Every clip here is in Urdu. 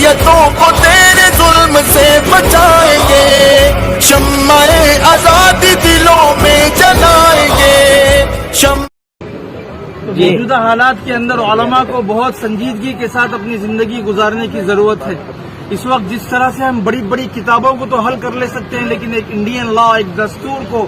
اقلیتوں کو تیرے ظلم سے بچائیں گے، شمع آزادی دلوں میں جلائیں گے۔ موجودہ حالات کے اندر علماء کو بہت سنجیدگی کے ساتھ اپنی زندگی گزارنے کی ضرورت ہے۔ اس وقت جس طرح سے ہم بڑی بڑی کتابوں کو تو حل کر لے سکتے ہیں، لیکن ایک انڈین لا، ایک دستور کو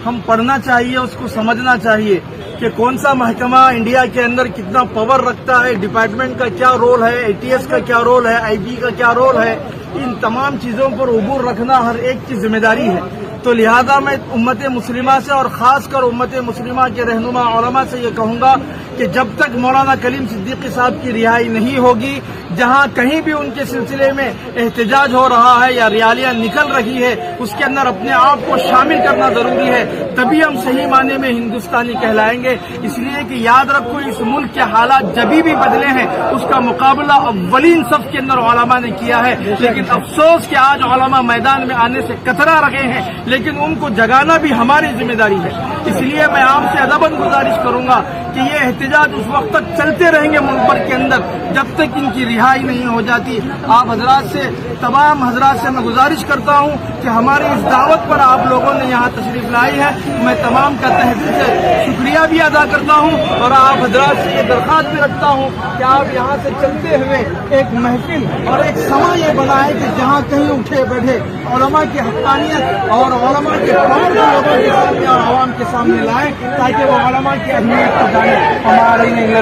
ہم پڑھنا چاہیے، اس کو سمجھنا چاہیے کہ کون سا محکمہ انڈیا کے اندر کتنا پاور رکھتا ہے، ڈپارٹمنٹ کا کیا رول ہے، اے ٹی ایس کا کیا رول ہے، آئی بی کا کیا رول ہے۔ ان تمام چیزوں پر عبور رکھنا ہر ایک کی ذمہ داری ہے۔ تو لہذا میں امت مسلمہ سے اور خاص کر امت مسلمہ کے رہنما علماء سے یہ کہوں گا کہ جب تک مولانا کلیم صدیقی صاحب کی رہائی نہیں ہوگی، جہاں کہیں بھی ان کے سلسلے میں احتجاج ہو رہا ہے یا ریالیاں نکل رہی ہے، اس کے اندر اپنے آپ کو شامل کرنا ضروری ہے، تبھی ہم صحیح معنی میں ہندوستانی کہلائیں گے۔ اس لیے کہ یاد رکھو، اس ملک کے حالات جبھی بھی بدلے ہیں، اس کا مقابلہ اولین صف کے اندر علماء نے کیا ہے، لیکن افسوس کہ آج علماء میدان میں آنے سے کترا رہے ہیں، لیکن ان کو جگانا بھی ہماری ذمہ داری ہے۔ اس لیے میں آپ سے ادباً گزارش کروں گا کہ یہ احتجاج اس وقت تک چلتے رہیں گے ملک بھر کے اندر جب تک ان کی رہائی نہیں ہو جاتی۔ آپ حضرات سے، تمام حضرات سے میں گزارش کرتا ہوں کہ ہماری اس دعوت پر آپ لوگوں نے یہاں تشریف لائی ہے، میں تمام کا تہ دل سے شکریہ بھی ادا کرتا ہوں، اور آپ حضرات سے یہ درخواست بھی رکھتا ہوں کہ آپ یہاں سے چلتے ہوئے ایک محفل اور ایک سماں یہ بنائیں کہ جہاں کہیں اٹھے بیٹھے علماء کی حقانیت اور علماء کے پاور کو لوگوں کے سامنے اور عوام کے سامنے لائیں، تاکہ وہ علماء کی اہمیت کو جانیں۔ ہمارے لیے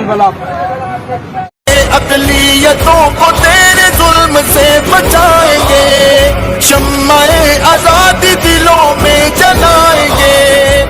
اقلیتوں کو تیرے ظلم سے بچائیں گے، شمع آزادی دلوں میں جلائیں گے۔